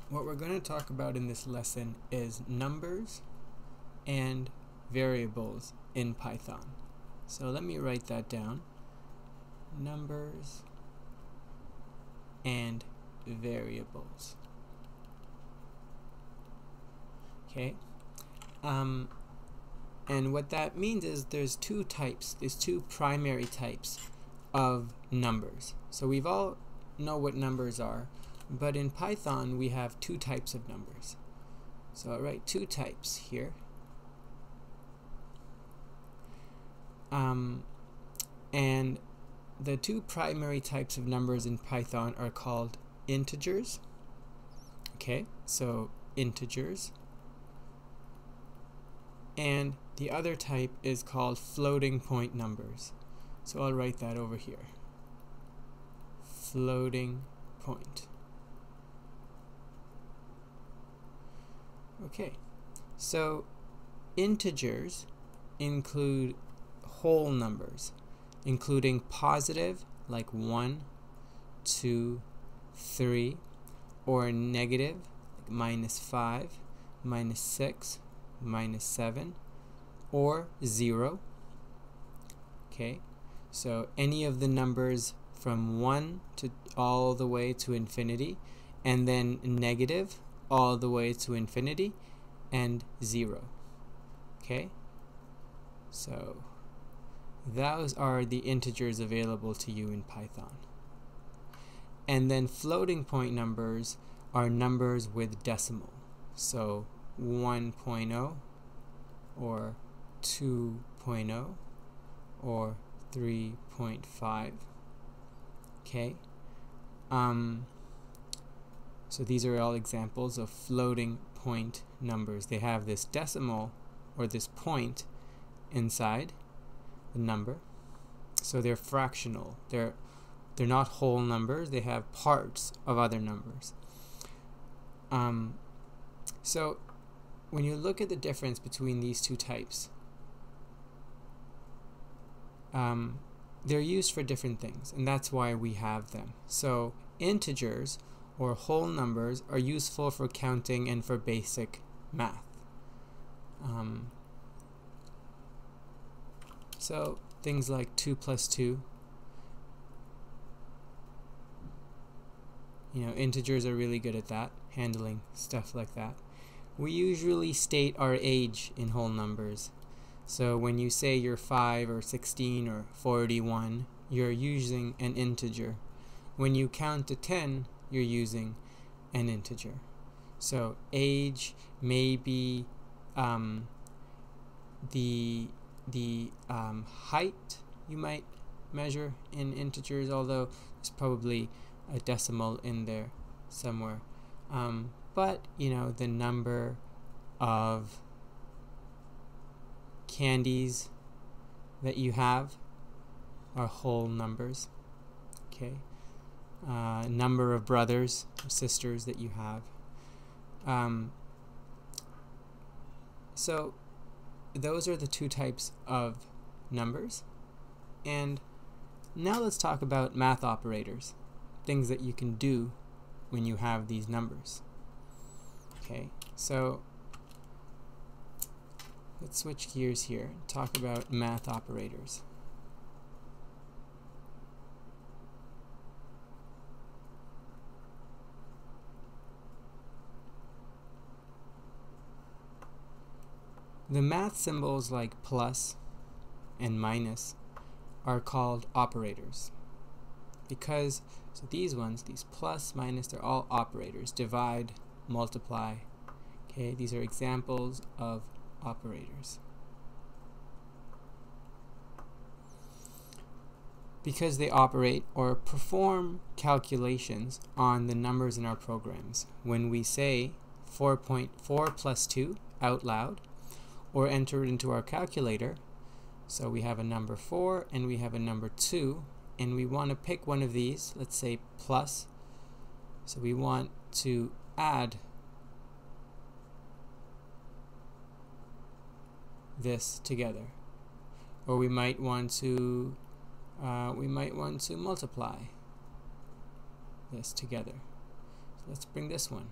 What we're going to talk about in this lesson is numbers and variables in Python. So let me write that down. Numbers and variables. Okay. And what that means is there's two primary types of numbers. So we've all know what numbers are, but in Python we have two types of numbers. So I'll write two types here. And the two primary types of numbers in Python are called integers. Okay, so integers. And the other type is called floating point numbers. So I'll write that over here. Floating point. Okay, so integers include whole numbers, including positive like 1, 2, 3, or negative like -5, -6, -7, or 0. Okay, so any of the numbers from 1 to all the way to infinity, and then negative all the way to infinity, and 0. Okay, so those are the integers available to you in Python. And then floating point numbers are numbers with decimal. So 1.0 or 2.0 or 3.5. Okay. So these are all examples of floating point numbers. They have this decimal or this point inside the number. So they're fractional. They're not whole numbers. They have parts of other numbers. So when you look at the difference between these two types, they're used for different things, and that's why we have them. So integers or whole numbers are useful for counting and for basic math. So things like 2 plus 2, integers are really good at that, handling stuff like that. We usually state our age in whole numbers. So when you say you're 5 or 16 or 41, you're using an integer. When you count to 10, you're using an integer. So age may be the height you might measure in integers, although there's probably a decimal in there somewhere. But the number of candies that you have are whole numbers. Okay. Number of brothers or sisters that you have. So those are the two types of numbers. And now let's talk about math operators, things that you can do when you have these numbers. Okay, so let's switch gears here and talk about math operators. The math symbols like plus and minus are called operators because these plus, minus, they're all operators. Divide, multiply. Okay, these are examples of operators. Because they operate or perform calculations on the numbers in our programs. When we say 4.4 plus 2 out loud, or enter it into our calculator, so we have a number 4 and we have a number 2, and we want to pick one of these, let's say plus, so we want to add this together, or we might want to multiply this together. So let's bring this one.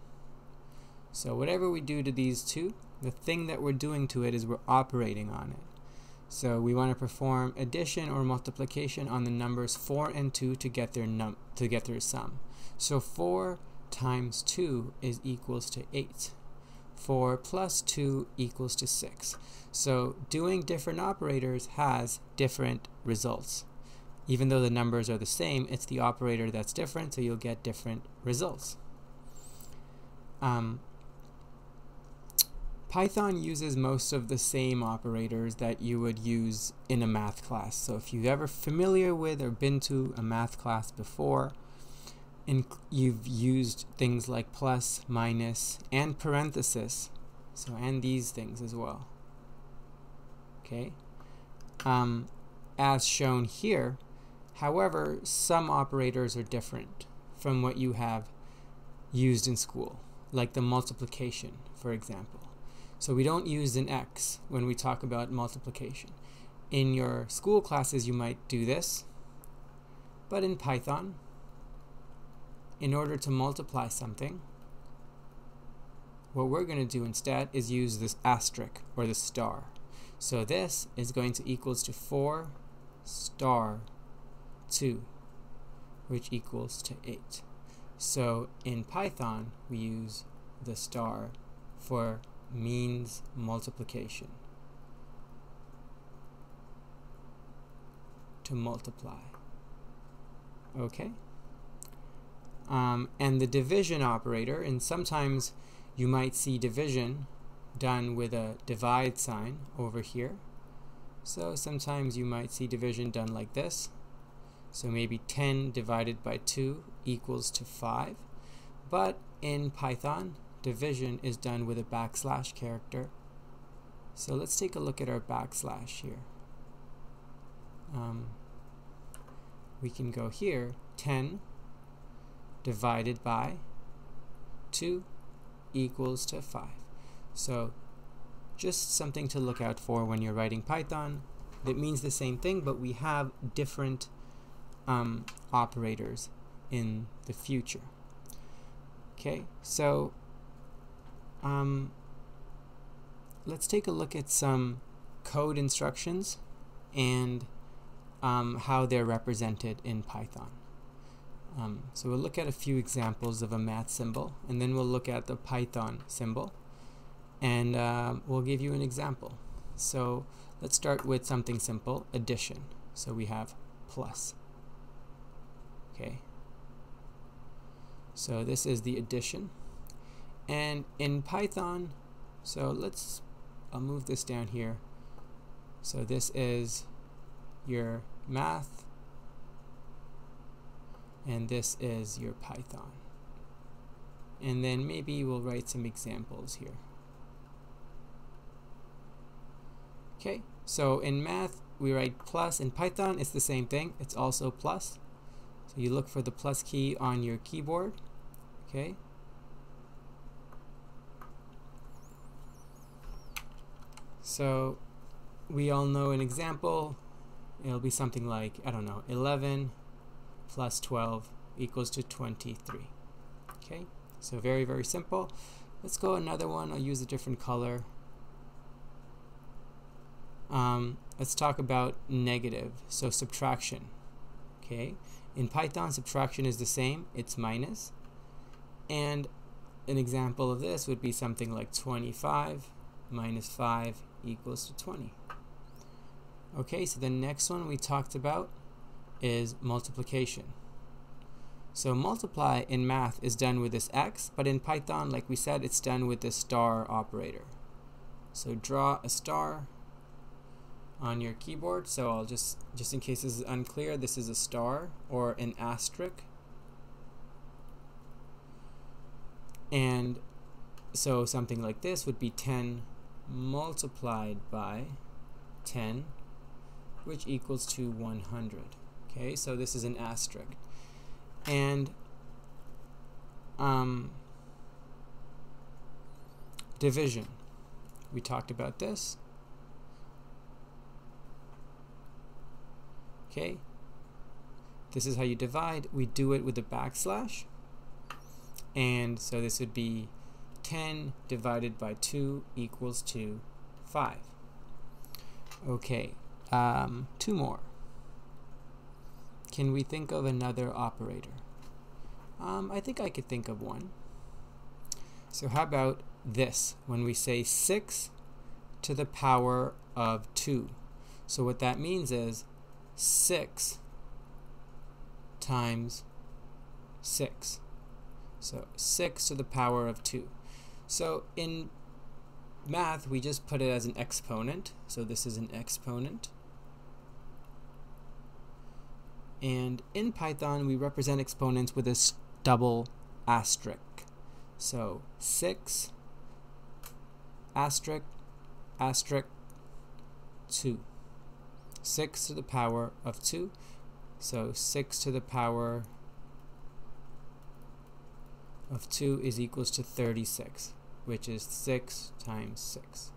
So whatever we do to these two, the thing that we're doing to it is we're operating on it. So we want to perform addition or multiplication on the numbers 4 and 2 to get their sum. So 4 times 2 is equals to 8. 4 plus 2 equals to 6. So doing different operators has different results. Even though the numbers are the same, it's the operator that's different, so you'll get different results. Python uses most of the same operators that you would use in a math class. So if you're ever familiar with or been to a math class before, and you've used things like plus, minus, and parenthesis, so and these things as well. Okay, as shown here. However, some operators are different from what you have used in school, like the multiplication, for example. So we don't use an X when we talk about multiplication. In your school classes, you might do this, but in Python, in order to multiply something, what we're going to do instead is use this asterisk or the star. So this is going to equals to 4 star 2, which equals to 8. So in Python, we use the star for means multiplication, to multiply. Okay? And the division operator, and sometimes you might see division done with a divide sign over here. So sometimes you might see division done like this. So maybe 10 divided by 2 equals to 5. But in Python, division is done with a backslash character. So let's take a look at our backslash here. We can go here, 10 divided by 2 equals to 5. So just something to look out for when you're writing Python. It means the same thing, but we have different operators in the future. Okay, so let's take a look at some code instructions and how they're represented in Python. So we'll look at a few examples of a math symbol, and then we'll look at the Python symbol, and we'll give you an example. So let's start with something simple, addition. So we have plus. Okay. So this is the addition. And in Python, so I'll move this down here. So this is your math, and this is your Python. And then maybe we'll write some examples here. Okay, so in math we write plus. In Python it's the same thing, it's also plus. So you look for the plus key on your keyboard. Okay. So we all know an example. It'll be something like, I don't know, 11 plus 12 equals to 23. Okay, so very, very simple. Let's go another one. I'll use a different color. Let's talk about negative, so subtraction. Okay, in Python, subtraction is the same, it's minus. And an example of this would be something like 25 minus 5 equals to 20. Okay, so the next one we talked about is multiplication. So multiply in math is done with this X, but in Python, like we said, it's done with the star operator. So draw a star on your keyboard. So I'll just in case this is unclear, this is a star or an asterisk. And so something like this would be 10 multiplied by 10, which equals to 100. Okay, so this is an asterisk. And division, we talked about this. Okay, this is how you divide. We do it with a backslash, and so this would be 10 divided by 2 equals to 5. Okay, 2 more. Can we think of another operator? I think I could think of one. So how about this, when we say 6 to the power of 2. So what that means is 6 times 6. So 6 to the power of 2. So in math, we just put it as an exponent. So this is an exponent. And in Python, we represent exponents with a double asterisk. So 6 asterisk asterisk 2. 6 to the power of 2. So 6 to the power of 2 is equals to 36, which is 6 times 6.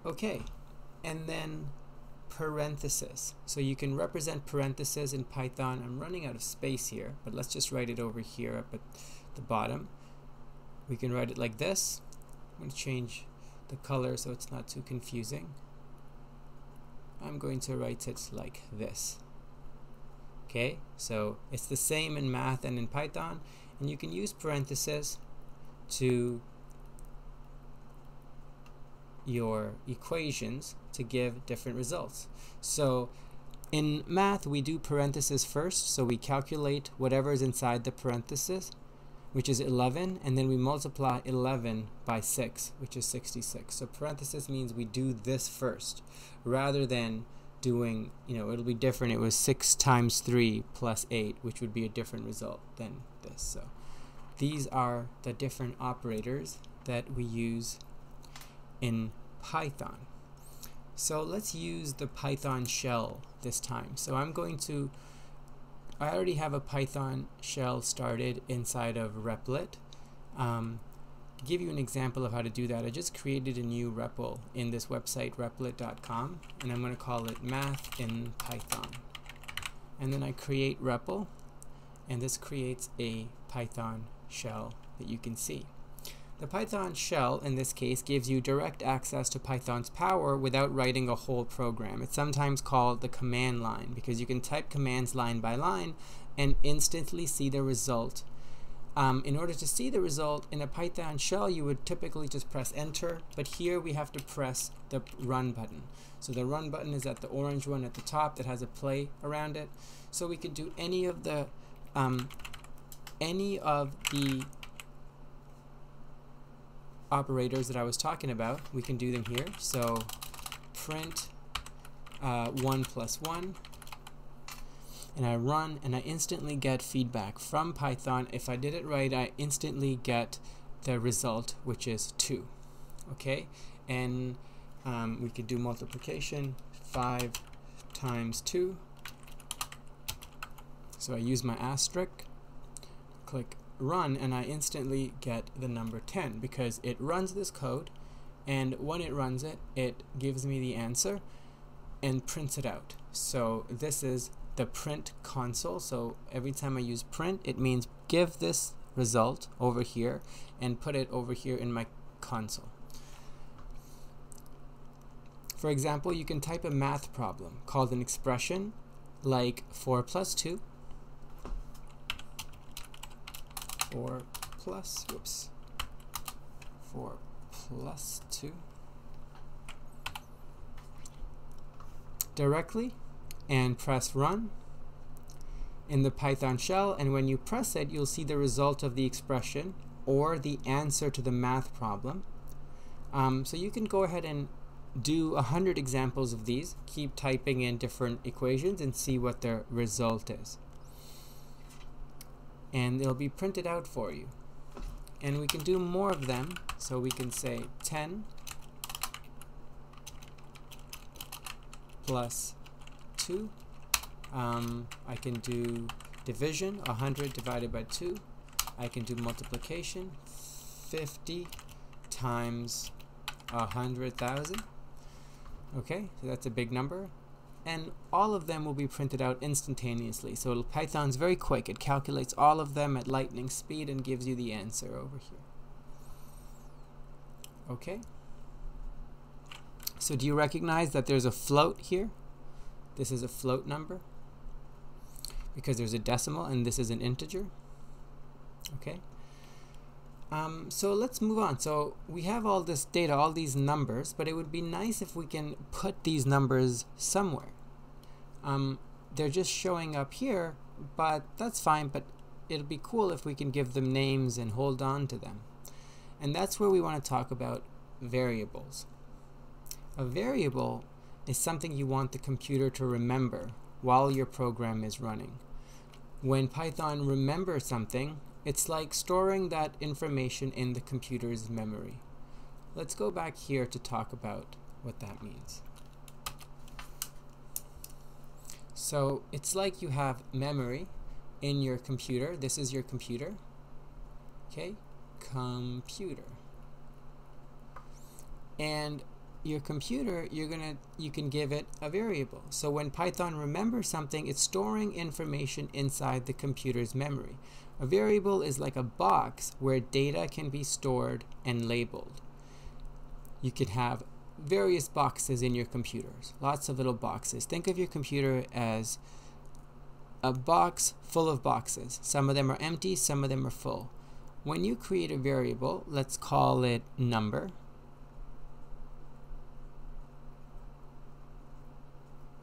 Okay, and then parenthesis. So you can represent parentheses in Python. I'm running out of space here, but let's just write it over here up at the bottom. We can write it like this. I'm going to change the color so it's not too confusing. I'm going to write it like this. Okay, so it's the same in math and in Python, and you can use parentheses to your equations to give different results. So in math, we do parentheses first, so we calculate whatever is inside the parentheses, which is 11, and then we multiply 11 by 6, which is 66. So parenthesis means we do this first, rather than doing, it'll be different. It was 6 times 3 plus 8, which would be a different result than this. So these are the different operators that we use in Python. So let's use the Python shell this time. So I already have a Python shell started inside of Replit. To give you an example of how to do that, I just created a new REPL in this website, replit.com, and I'm going to call it Math in Python. And then I create REPL, and this creates a Python shell that you can see. The Python shell, in this case, gives you direct access to Python's power without writing a whole program. It's sometimes called the command line because you can type commands line by line and instantly see the result. In order to see the result in a Python shell, you would typically just press enter, but here we have to press the run button. So the run button is at the orange one at the top that has a play around it. So we could do any of the operators that I was talking about. We can do them here. So print 1 plus 1, and I run, and I instantly get feedback from Python. If I did it right, I instantly get the result, which is 2. Okay, and we could do multiplication, 5 times 2. So I use my asterisk, click run, and I instantly get the number 10 because it runs this code, and when it runs it, it gives me the answer and prints it out. So this is the print console. So every time I use print, it means give this result over here and put it over here in my console. For example, you can type a math problem called an expression like 4 plus 2. 4 plus 2 directly, and press run in the Python shell, and when you press it, you'll see the result of the expression or the answer to the math problem. So you can go ahead and do 100 examples of these, keep typing in different equations and see what the result is, and it'll be printed out for you. And we can do more of them, so we can say 10 plus 2. I can do division, 100 divided by 2. I can do multiplication, 50 times 100,000. Okay, so that's a big number. And all of them will be printed out instantaneously. So Python's very quick. It calculates all of them at lightning speed and gives you the answer over here. Okay? So do you recognize that there's a float here? This is a float number because there's a decimal and this is an integer. Okay? So let's move on. So we have all this data, all these numbers, but it would be nice if we can put these numbers somewhere. They're just showing up here, but that's fine, but it'll be cool if we can give them names and hold on to them. And that's where we want to talk about variables. A variable is something you want the computer to remember while your program is running. When Python remembers something, it's like storing that information in the computer's memory. Let's go back here to talk about what that means. So it's like you have memory in your computer. This is your computer. Okay? Computer. And your computer, you can give it a variable. So when Python remembers something, it's storing information inside the computer's memory. A variable is like a box where data can be stored and labeled. You can have various boxes in your computers, lots of little boxes. Think of your computer as a box full of boxes. Some of them are empty, some of them are full. When you create a variable, let's call it number.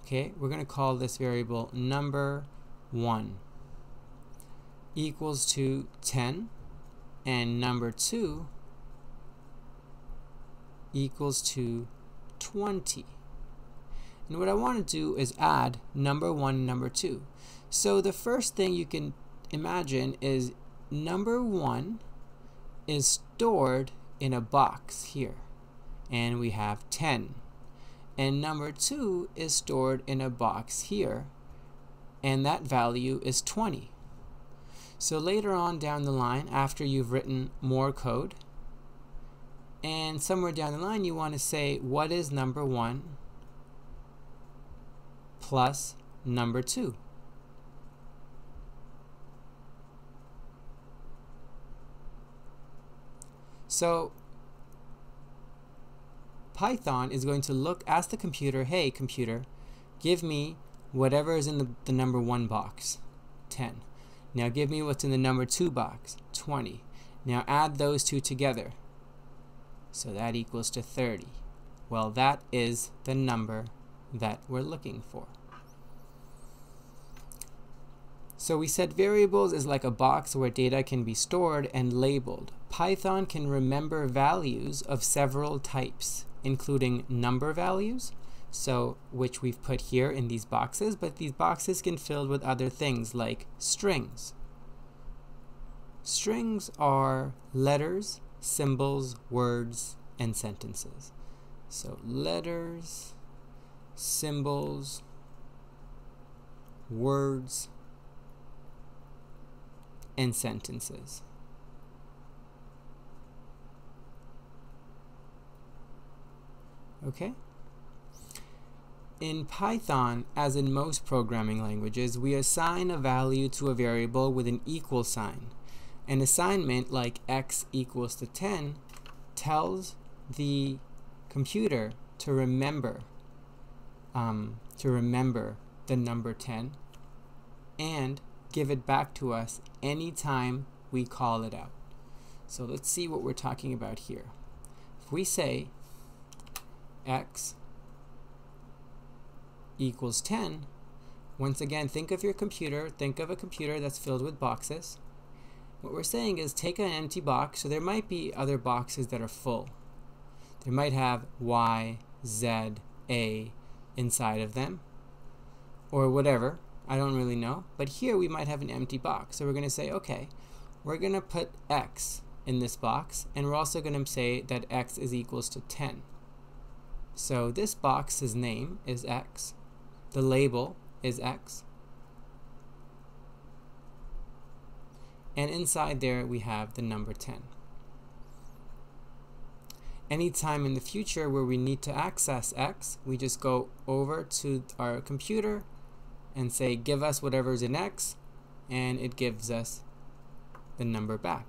Okay, we're going to call this variable number1 equals to 10, and number2 equals to 20. And what I want to do is add number1 and number2. So the first thing you can imagine is number1 is stored in a box here, and we have 10. And number2 is stored in a box here, and that value is 20. So later on down the line, after you've written more code, and somewhere down the line you want to say, what is number1 plus number2? So Python is going to ask the computer, hey computer, give me whatever is in the number 1 box, 10. Now give me what's in the number 2 box, 20. Now add those two together. So that equals to 30. Well, that is the number that we're looking for. So we said variables is like a box where data can be stored and labeled. Python can remember values of several types, including number values, so which we've put here in these boxes, but these boxes can fill with other things like strings. Strings are letters, symbols, words, and sentences. So letters, symbols, words, and sentences. Okay? In Python, as in most programming languages, we assign a value to a variable with an equal sign. An assignment like x equals to 10 tells the computer to remember the number 10 and give it back to us anytime we call it out. So let's see what we're talking about here. If we say x equals 10, once again, think of your computer, think of a computer that's filled with boxes. What we're saying is take an empty box, so there might be other boxes that are full. They might have Y, Z, A inside of them, or whatever. I don't really know. But here we might have an empty box. So we're going to say, okay, we're going to put X in this box, and we're also going to say that X is equals to 10. So this box's name is X. The label is X. And inside there we have the number 10. Anytime in the future where we need to access X, we just go over to our computer and say give us whatever's in X, and it gives us the number back.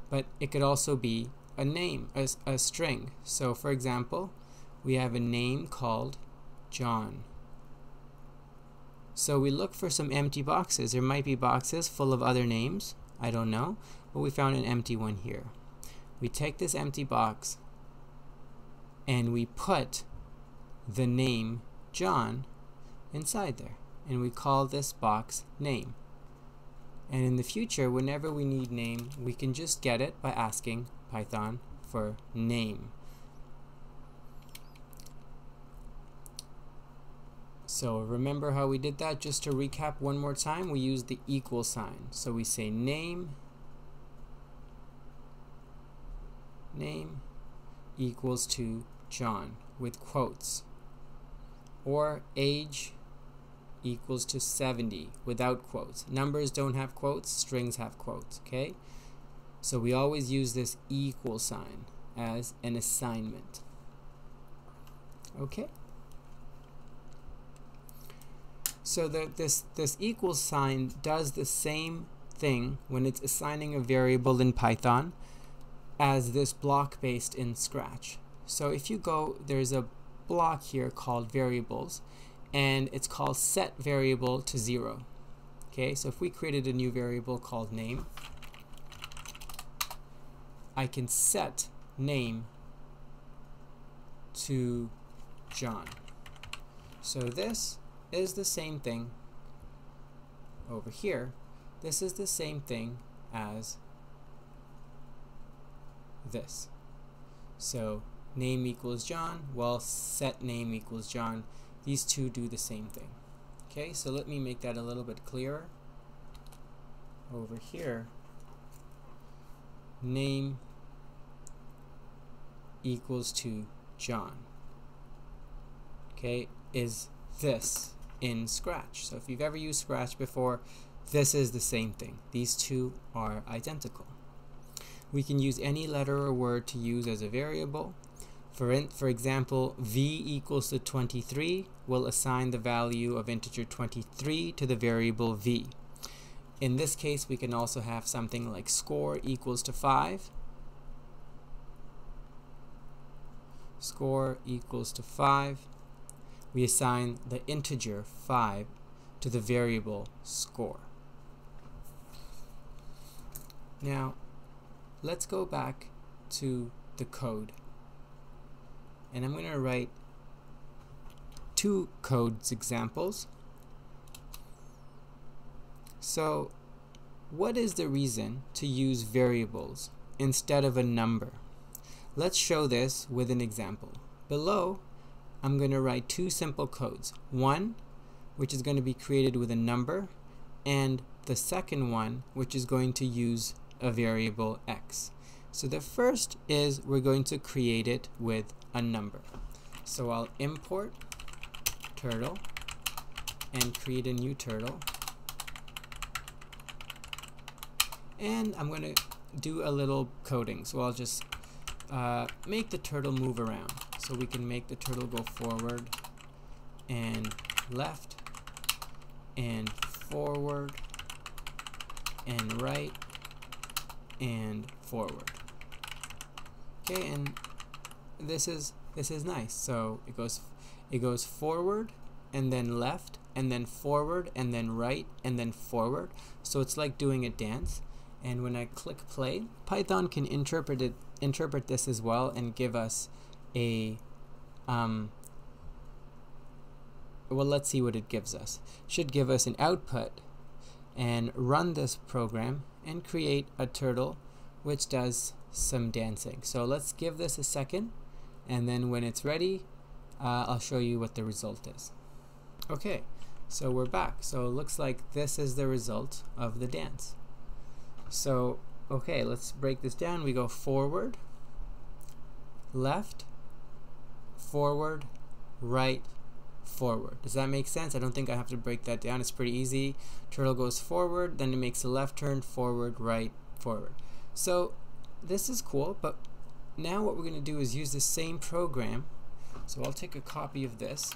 But it could also be a name, a string. So for example, we have a name called John. So we look for some empty boxes. There might be boxes full of other names, I don't know, but we found an empty one here. We take this empty box and we put the name John inside there, and we call this box name. And in the future, whenever we need name, we can just get it by asking Python for name. So remember how we did that? Just to recap one more time, we use the equal sign. So we say name equals to John with quotes, or age equals to 70 without quotes. Numbers don't have quotes, strings have quotes, okay? So we always use this equal sign as an assignment. Okay? So this equal sign does the same thing when it's assigning a variable in Python as this block based in Scratch. So if you go, there's a block here called variables, and it's called set variable to 0. Okay, so if we created a new variable called name, I can set name to John. So this is the same thing over here. This is the same thing as this. So name equals John, well, set name equals John. These two do the same thing. Okay, so let me make that a little bit clearer. Over here, name equals to John, okay, is this in Scratch. So if you've ever used Scratch before, this is the same thing. These two are identical. We can use any letter or word to use as a variable. For example, v equals to 23 will assign the value of integer 23 to the variable v. In this case, we can also have something like score equals to 5. Score equals to 5. We assign the integer 5 to the variable score. Now, let's go back to the code. And I'm going to write two codes examples. So, what is the reason to use variables instead of a number? Let's show this with an example. Below, I'm going to write two simple codes. One, which is going to be created with a number, and the second one, which is going to use a variable x. So the first is we're going to create it with a number. So I'll import turtle and create a new turtle. And I'm going to do a little coding. So I'll just make the turtle move around. So we can make the turtle go forward and left and forward and right and forward. Okay, and this is nice. So it goes forward and then left and then forward and then right and then forward. So it's like doing a dance. And when I click play, Python can interpret this as well and give us a well, let's see what it gives us. It should give us an output, and run this program and create a turtle which does some dancing. So let's give this a second, and then when it's ready, I'll show you what the result is. Okay, so we're back. So it looks like this is the result of the dance. So okay, let's break this down. We go forward, left, forward, right, forward. Does that make sense? I don't think I have to break that down. It's pretty easy. Turtle goes forward, then it makes a left turn, forward, right, forward. So this is cool, but now what we're going to do is use the same program. So I'll take a copy of this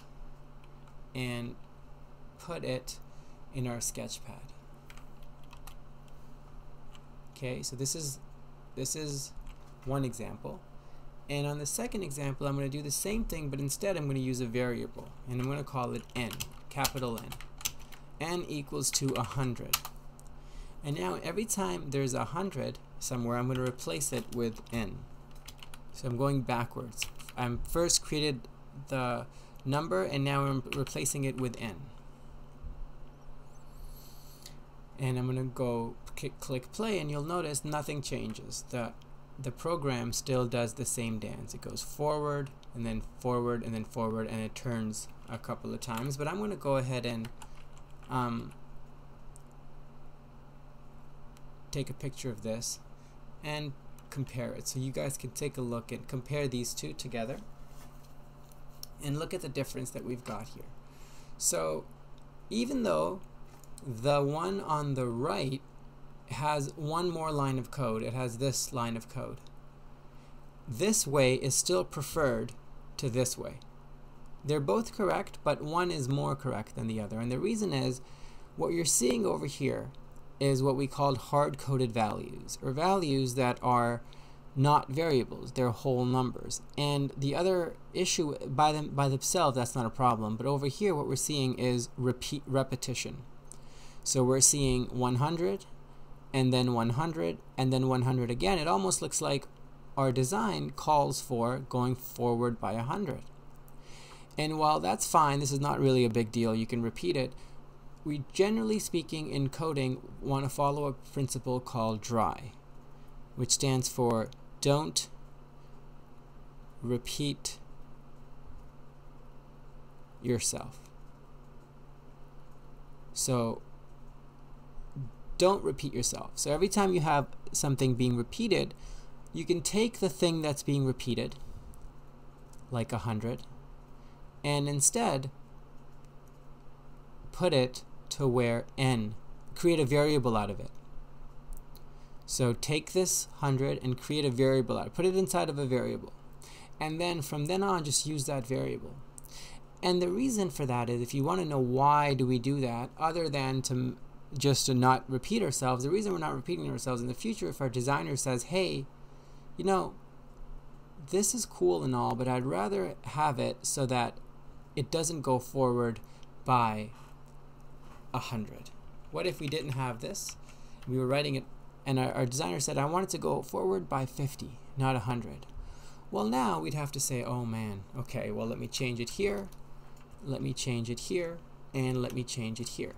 and put it in our Sketchpad. Okay, so this is one example. And on the second example, I'm going to do the same thing, but instead I'm going to use a variable, and I'm going to call it n, capital N. N equals to 100. And now every time there's 100 somewhere, I'm going to replace it with n. So I'm going backwards. I'm first created the number, and now I'm replacing it with n. And I'm going to go click play, and you'll notice nothing changes. The program still does the same dance. It goes forward, and then forward, and then forward, and it turns a couple of times. But I'm going to go ahead and take a picture of this and compare it, so you guys can take a look and compare these two together and look at the difference that we've got here. So even though the one on the right has one more line of code, it has this line of code, this way is still preferred to this way. They're both correct, but one is more correct than the other, and the reason is what you're seeing over here is what we call hard-coded values, or values that are not variables, they're whole numbers. And the other issue, by themselves, that's not a problem, but over here what we're seeing is repetition. So we're seeing 100, and then 100, and then 100 again. It almost looks like our design calls for going forward by 100. And while that's fine, this is not really a big deal, you can repeat it, we generally speaking in coding want to follow a principle called DRY, which stands for don't repeat yourself. So don't repeat yourself. So every time you have something being repeated, you can take the thing that's being repeated, like 100, and instead put it to where n, create a variable out of it. So take this 100 and create a variable out, put it inside of a variable, and then from then on just use that variable. And the reason for that is, if you want to know why do we do that, other than to not repeat ourselves, the reason we're not repeating ourselves in the future, if our designer says, hey, you know, this is cool and all, but I'd rather have it so that it doesn't go forward by 100. What if we didn't have this? We were writing it, and our designer said, I want it to go forward by 50, not 100. Well, now we'd have to say, oh man, okay, well, let me change it here, let me change it here, and let me change it here.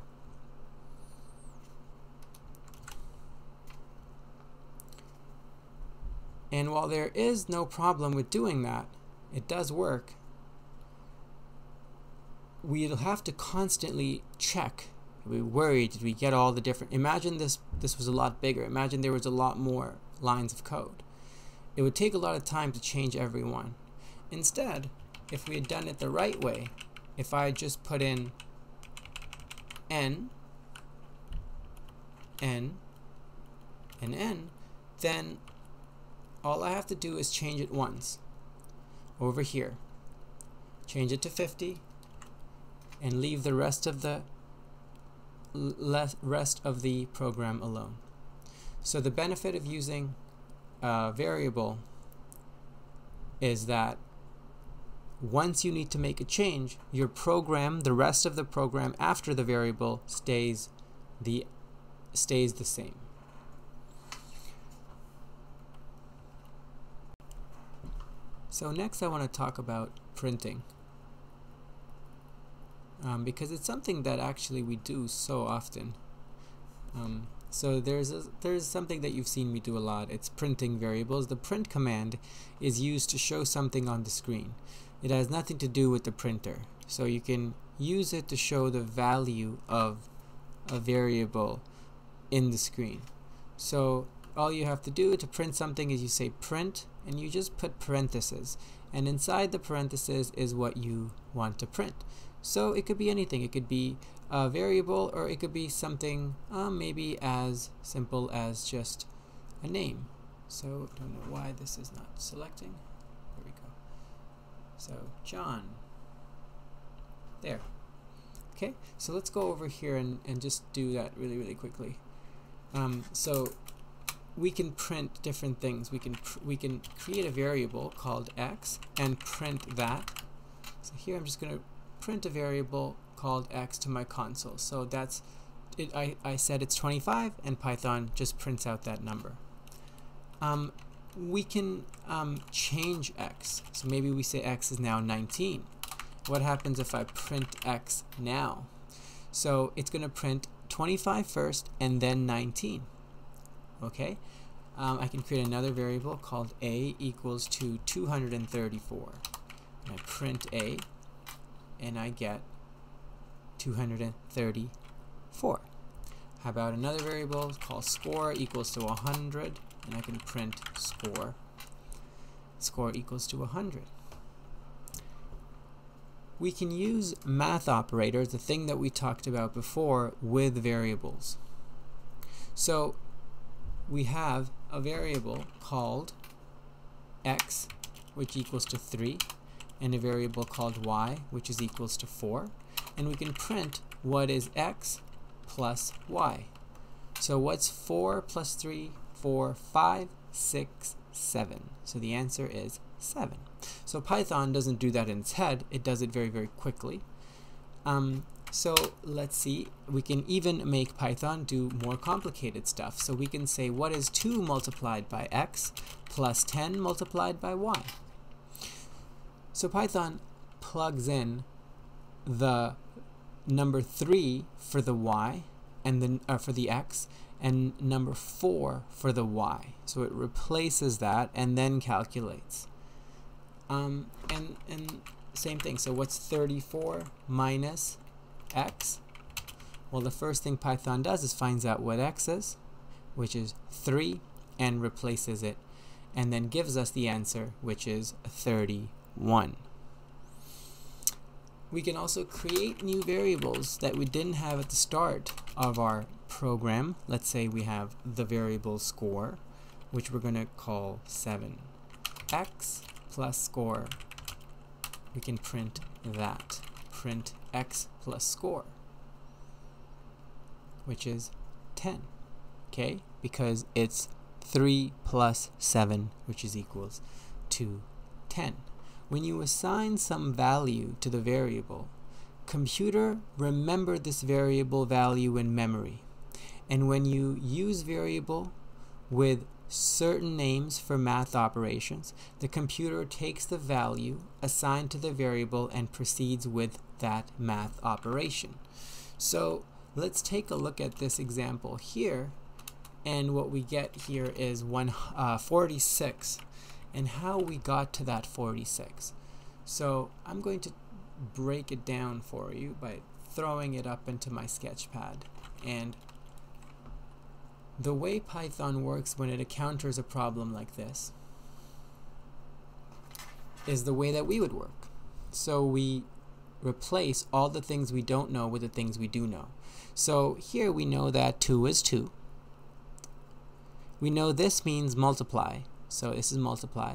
And while there is no problem with doing that, it does work, we'll have to constantly check. We're worried, did we get all the different, imagine this was a lot bigger, imagine there was a lot more lines of code. It would take a lot of time to change every one. Instead, if we had done it the right way, if I just put in n, n, and n, then all I have to do is change it once over here, change it to 50, and leave the rest of the program alone. So the benefit of using a variable is that once you need to make a change, your program, the rest of the program after the variable stays the same. So next I want to talk about printing. Because it's something that actually we do so often. So there's something that you've seen me do a lot. It's printing variables. The print command is used to show something on the screen. It has nothing to do with the printer. So you can use it to show the value of a variable in the screen. So all you have to do to print something is you say print, and you just put parentheses. And inside the parentheses is what you want to print. So it could be anything. It could be a variable, or it could be something maybe as simple as just a name. So I don't know why this is not selecting. There we go. So John. There. Okay, so let's go over here and just do that really quickly. So we can print different things. We can create a variable called x and print that. So here I'm just going to print a variable called x to my console. So that's it. I said it's 25, and Python just prints out that number. We can change x. So maybe we say x is now 19. What happens if I print x now? So it's going to print 25 first and then 19. Okay, I can create another variable called a equals to 234. And I print a, and I get 234. How about another variable called score equals to 100, and I can print score. Score equals to 100. We can use math operators, the thing that we talked about before, with variables. So we have a variable called x, which equals to 3, and a variable called y, which is equals to 4, and we can print what is x plus y. So what's 4 plus 3? 4, 5, 6, 7. So the answer is 7. So Python doesn't do that in its head, it does it very, very quickly. So let's see, we can even make Python do more complicated stuff. So we can say, what is 2 multiplied by x plus 10 multiplied by y? So Python plugs in the number 3 for the y, and then for the x, and number 4 for the y. So it replaces that and then calculates. And same thing, so what's 34 minus x? Well, the first thing Python does is finds out what x is, which is 3, and replaces it, and then gives us the answer, which is 31. We can also create new variables that we didn't have at the start of our program. Let's say we have the variable score, which we're going to call 7. X plus score. We can print that. Print x plus score, which is 10. Okay? Because it's 3 plus 7, which is equals to 10. When you assign some value to the variable, computer remember this variable value in memory. And when you use variable with certain names for math operations, the computer takes the value assigned to the variable and proceeds with that math operation. So let's take a look at this example here, and what we get here is 46, and how we got to that 46. So I'm going to break it down for you by throwing it up into my Sketchpad. And the way Python works when it encounters a problem like this is the way that we would work. So we replace all the things we don't know with the things we do know. So here we know that 2 is 2. We know this means multiply. So this is multiply.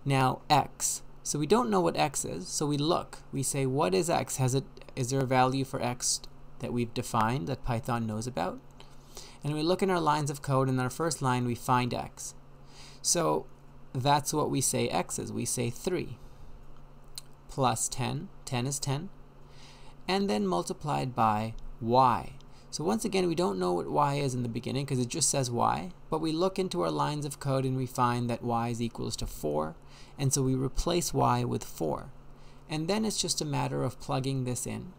Now x. So we don't know what x is, so we look. We say, what is x? Is there a value for x that we've defined that Python knows about? And we look in our lines of code, and in our first line we find x. So that's what we say x is. We say 3 plus 10. 10 is 10. And then multiplied by y. So once again, we don't know what y is in the beginning because it just says y, but we look into our lines of code and we find that y is equals to 4, and so we replace y with 4. And then it's just a matter of plugging this in.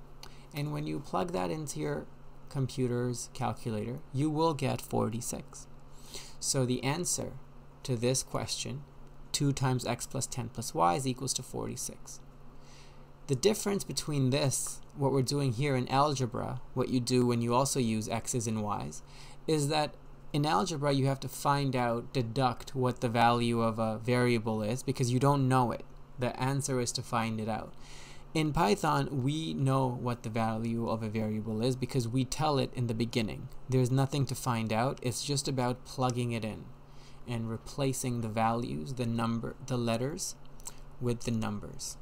And when you plug that into your computer's calculator, you will get 46. So the answer to this question, 2 times x plus 10 plus y, is equals to 46. The difference between this, what we're doing here in algebra, what you do when you also use x's and y's, is that in algebra you have to deduct what the value of a variable is because you don't know it. The answer is to find it out. In Python, we know what the value of a variable is because we tell it in the beginning. There's nothing to find out. It's just about plugging it in and replacing the values, the letters, with the numbers.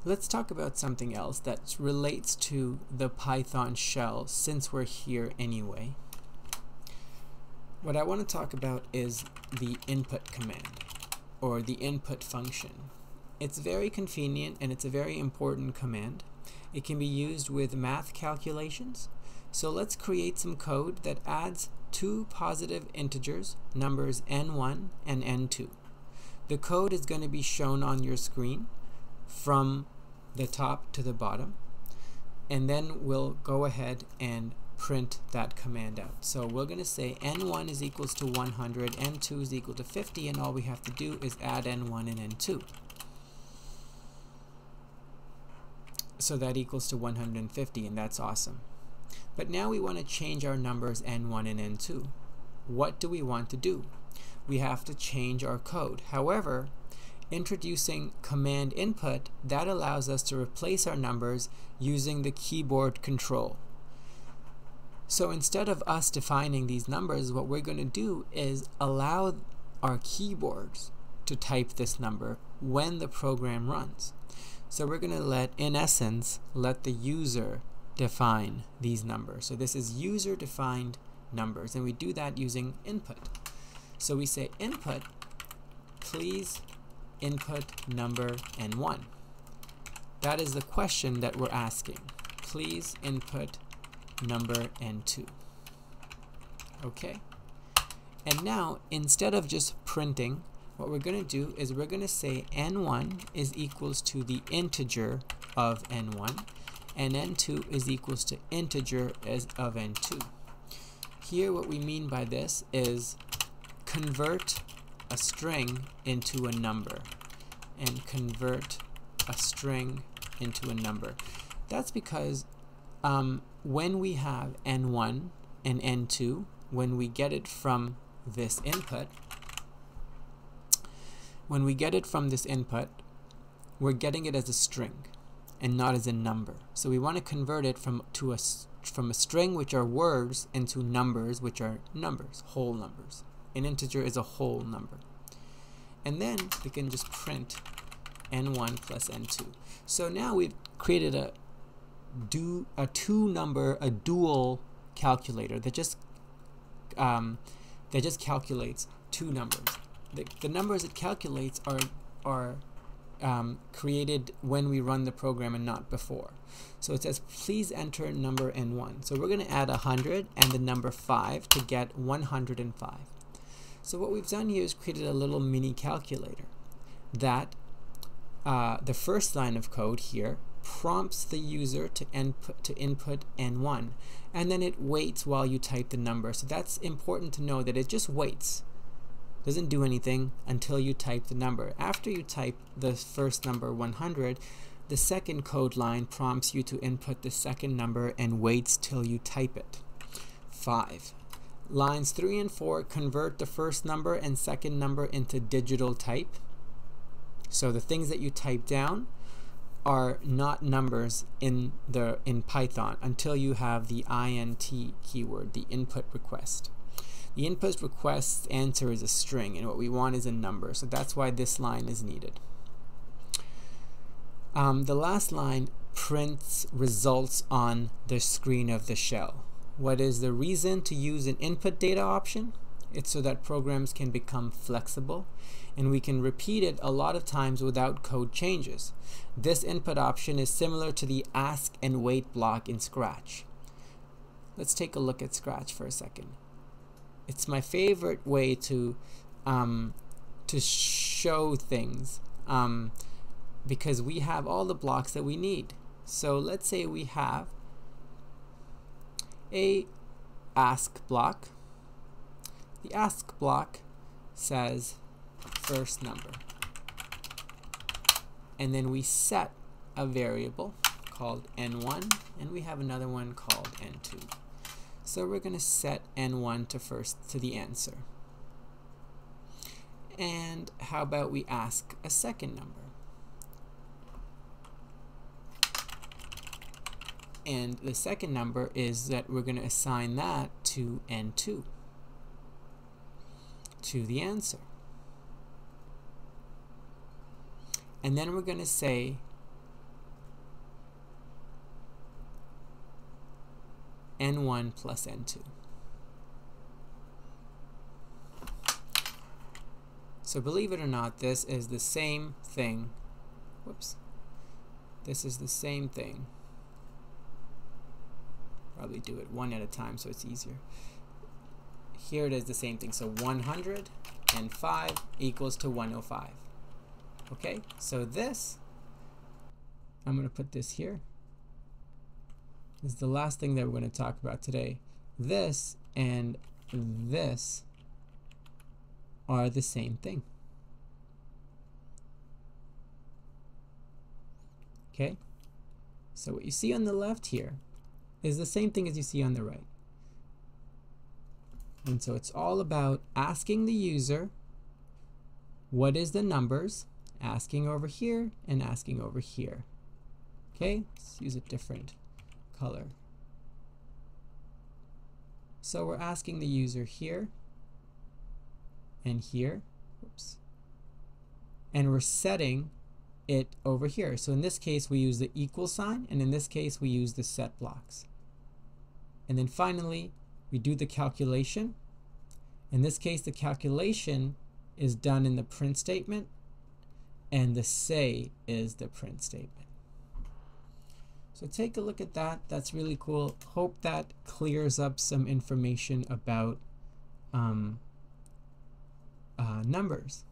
Let's talk about something else that relates to the Python shell, since we're here anyway. What I want to talk about is the input command, or the input function. It's very convenient and it's a very important command. It can be used with math calculations. So let's create some code that adds two positive integers, numbers n1 and n2. The code is going to be shown on your screen from the top to the bottom, and then we'll go ahead and print that command out. So we're going to say n1 is equals to 100, n2 is equal to 50, and all we have to do is add n1 and n2. So that equals to 150, and that's awesome. But now we want to change our numbers n1 and n2. What do we want to do? We have to change our code. However, introducing command input, that allows us to replace our numbers using the keyboard control. So instead of us defining these numbers, what we're going to do is allow our keyboards to type this number when the program runs. So we're going to in essence, let the user define these numbers. So this is user defined numbers, and we do that using input. So we say input, please input number n1. That is the question that we're asking. Please input number n2. Okay. And now, instead of just printing, what we're going to do is we're going to say n1 is equals to the integer of n1, and n2 is equals to integer of n2. Here what we mean by this is convert a string into a number, and convert a string into a number. That's because when we have n1 and n2, when we get it from this input, we're getting it as a string and not as a number. So we want to convert it from a string, which are words, into numbers, which are numbers, whole numbers. An integer is a whole number. And then we can just print n1 plus n2. So now we've created a dual calculator that just calculates two numbers. The numbers it calculates are created when we run the program and not before. So it says please enter number n1. So we're going to add 100 and the number 5 to get 105. So what we've done here is created a little mini calculator that the first line of code here prompts the user to input n1, and then it waits while you type the number. So that's important to know, that it just waits, doesn't do anything until you type the number. After you type the first number 100, the second code line prompts you to input the second number and waits till you type it. 5. Lines 3 and 4 convert the first number and second number into digital type. So the things that you type down are not numbers in Python until you have the int keyword, the input request. The input request's answer is a string, and what we want is a number. So that's why this line is needed. The last line prints results on the screen of the shell. What is the reason to use an input data option? It's so that programs can become flexible and we can repeat it a lot of times without code changes. This input option is similar to the ask and wait block in Scratch. Let's take a look at Scratch for a second. It's my favorite way to show things because we have all the blocks that we need. So let's say we have a ask block. The ask block says first number, and then we set a variable called n1, and we have another one called n2. So we're going to set n1 to the answer. And how about we ask a second number? And the second number is that we're going to assign that to n2, to the answer. And then we're going to say n1 plus n2. So believe it or not, this is the same thing. Whoops. This is the same thing. Probably do it one at a time so it's easier. Here it is the same thing. So 105 equals to 105. Okay, so this, I'm going to put this here. This is the last thing that we're going to talk about today. This and this are the same thing. Okay, so what you see on the left here is the same thing as you see on the right. And so it's all about asking the user what is the numbers, asking over here and asking over here. Okay, let's use a different color. So we're asking the user here and here, oops, and we're setting it over here. So in this case we use the equal sign, and in this case we use the set blocks. And then finally we do the calculation. In this case the calculation is done in the print statement, and the say is the print statement. So take a look at that. That's really cool. Hope that clears up some information about numbers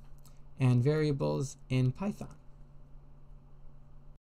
and variables in Python.